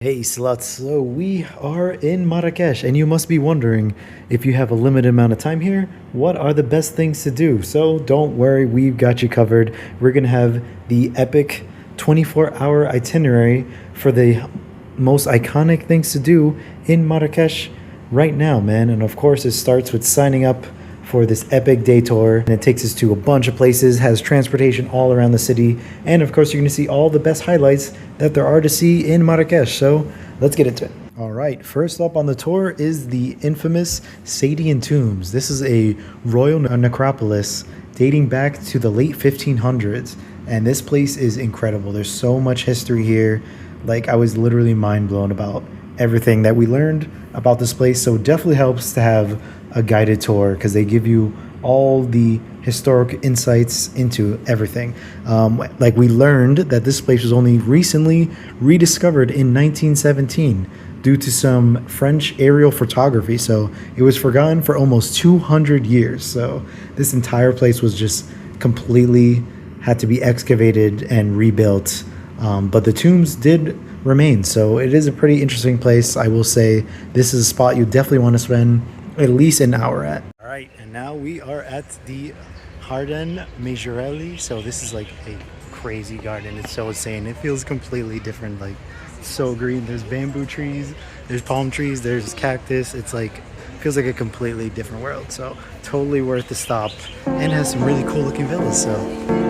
Hey sluts, so we are in Marrakech, and you must be wondering if you have a limited amount of time here, what are the best things to do? So don't worry, we've got you covered. We're gonna have the epic 24-hour itinerary for the most iconic things to do in Marrakech right now, man. And of course, it starts with signing up for this epic day tour, and it takes us to a bunch of places, has transportation all around the city, and of course you're going to see all the best highlights that there are to see in Marrakech. So let's get into it. All right, first up on the tour is the infamous Sadian tombs. This is a royal necropolis dating back to the late 1500s, and this place is incredible. There's so much history here. Like, I was literally mind blown about everything that we learned about this place. So it definitely helps to have a guided tour because they give you all the historic insights into everything. Like, we learned that this place was only recently rediscovered in 1917 due to some French aerial photography. So it was forgotten for almost 200 years. So this entire place was just completely had to be excavated and rebuilt. But the tombs did remain. So it is a pretty interesting place. I will say this is a spot you definitely want to spend at least an hour at. All right, and now we are at the Jardin Majorelli. So this is like a crazy garden. It's so insane. It feels completely different. Like, so green. There's bamboo trees, there's palm trees, there's cactus. It's like, feels like a completely different world. So totally worth the stop, and has some really cool looking villas. So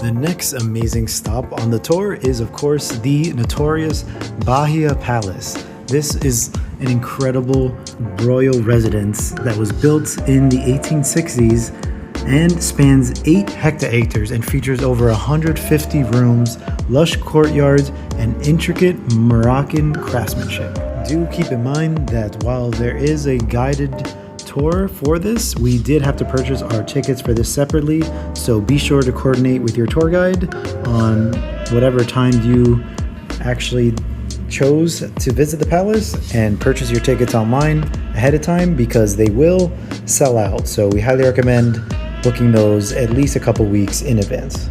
the next amazing stop on the tour is, of course, the notorious Bahia Palace. This is an incredible royal residence that was built in the 1860s and spans 8 hectares and features over 150 rooms, lush courtyards, and intricate Moroccan craftsmanship. Do keep in mind that while there is a guided tour for this, we did have to purchase our tickets for this separately, so be sure to coordinate with your tour guide on whatever time you actually chose to visit the palace, and purchase your tickets online ahead of time because they will sell out. So we highly recommend booking those at least a couple weeks in advance.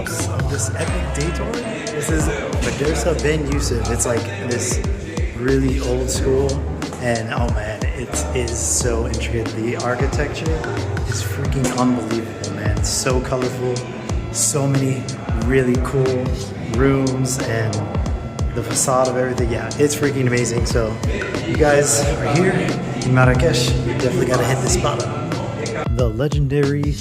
glimpse of this epic day tour. This is Madrasa Ben Yusuf. It's like this really old school, and oh man, it is so intricate. The architecture is freaking unbelievable, man. It's so colorful, so many really cool rooms, and the facade of everything. Yeah, it's freaking amazing. So you guys are here in Marrakech, you definitely gotta hit this spot up. The legendary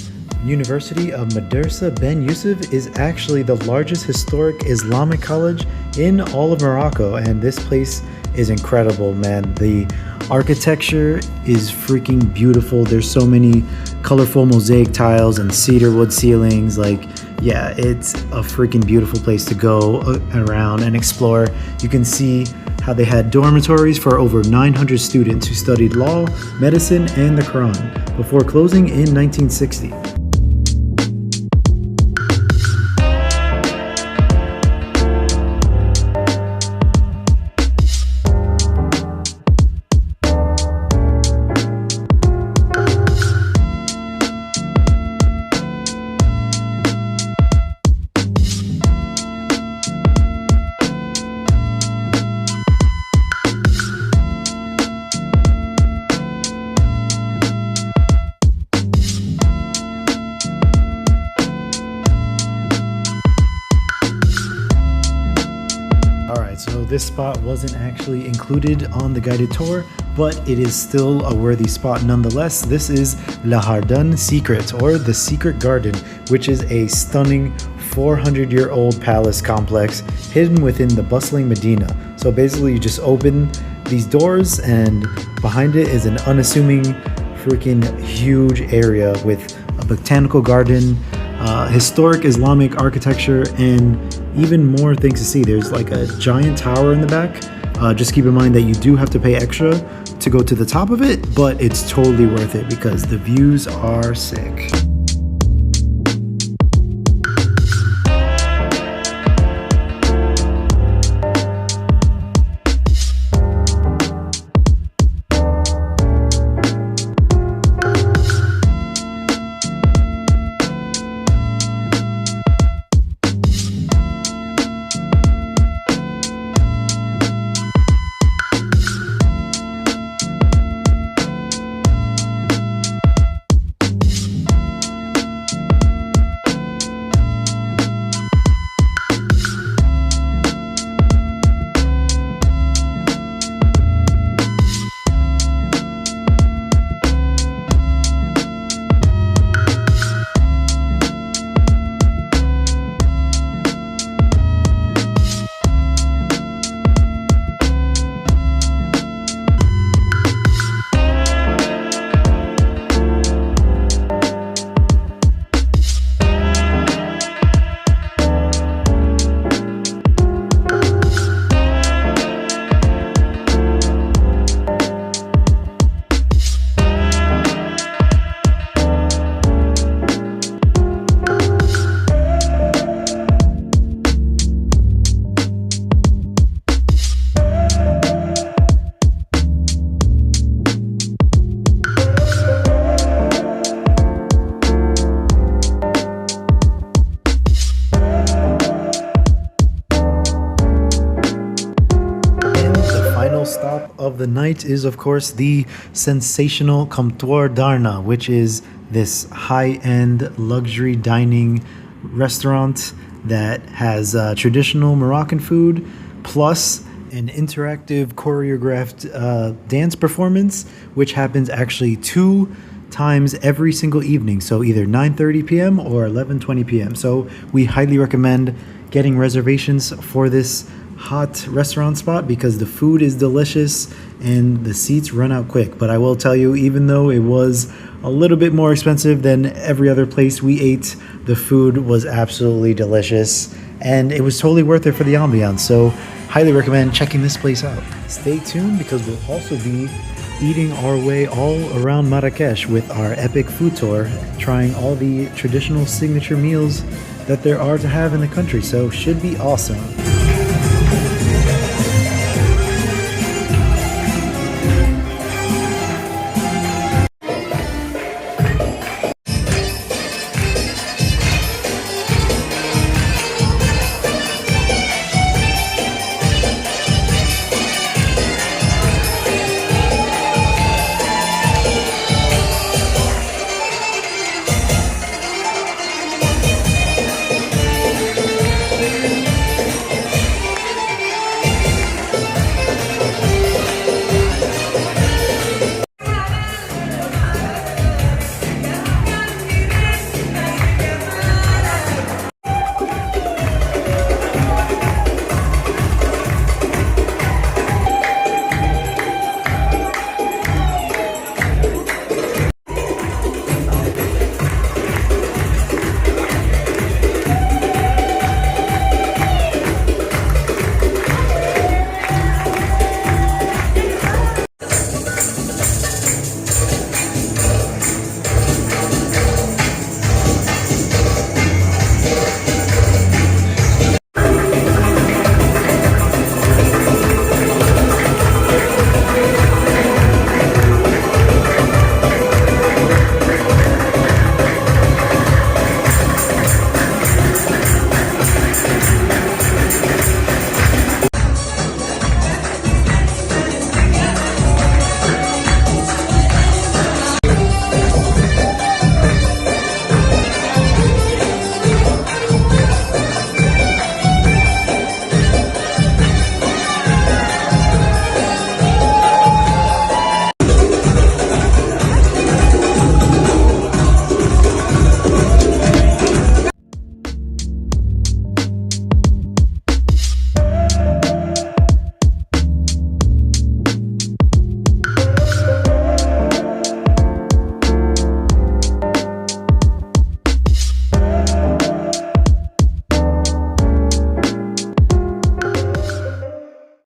University of Madrasa Ben Yusuf is actually the largest historic Islamic college in all of Morocco, and this place is incredible, man. The architecture is freaking beautiful. There's so many colorful mosaic tiles and cedar wood ceilings. Like, yeah, it's a freaking beautiful place to go around and explore. You can see how they had dormitories for over 900 students who studied law, medicine, and the Quran before closing in 1960. So this spot wasn't actually included on the guided tour, but it is still a worthy spot nonetheless. This is La Hardin Secret, or the Secret Garden, which is a stunning 400-year-old palace complex hidden within the bustling Medina. So basically you just open these doors and behind it is an unassuming freaking huge area with a botanical garden, historic Islamic architecture, and even more things to see. There's like a giant tower in the back. Just keep in mind that you do have to pay extra to go to the top of it, but it's totally worth it because the views are sick. Stop of the night is of course the sensational Comptoir d'Arna, which is this high-end luxury dining restaurant that has traditional Moroccan food plus an interactive choreographed dance performance, which happens actually 2 times every single evening, so either 9:30 p.m. or 11:20 p.m. So we highly recommend getting reservations for this hot restaurant spot because the food is delicious and the seats run out quick. But I will tell you, even though it was a little bit more expensive than every other place we ate, the food was absolutely delicious and it was totally worth it for the ambiance. So highly recommend checking this place out. Stay tuned because we'll also be eating our way all around Marrakech with our epic food tour, trying all the traditional signature meals that there are to have in the country. So should be awesome.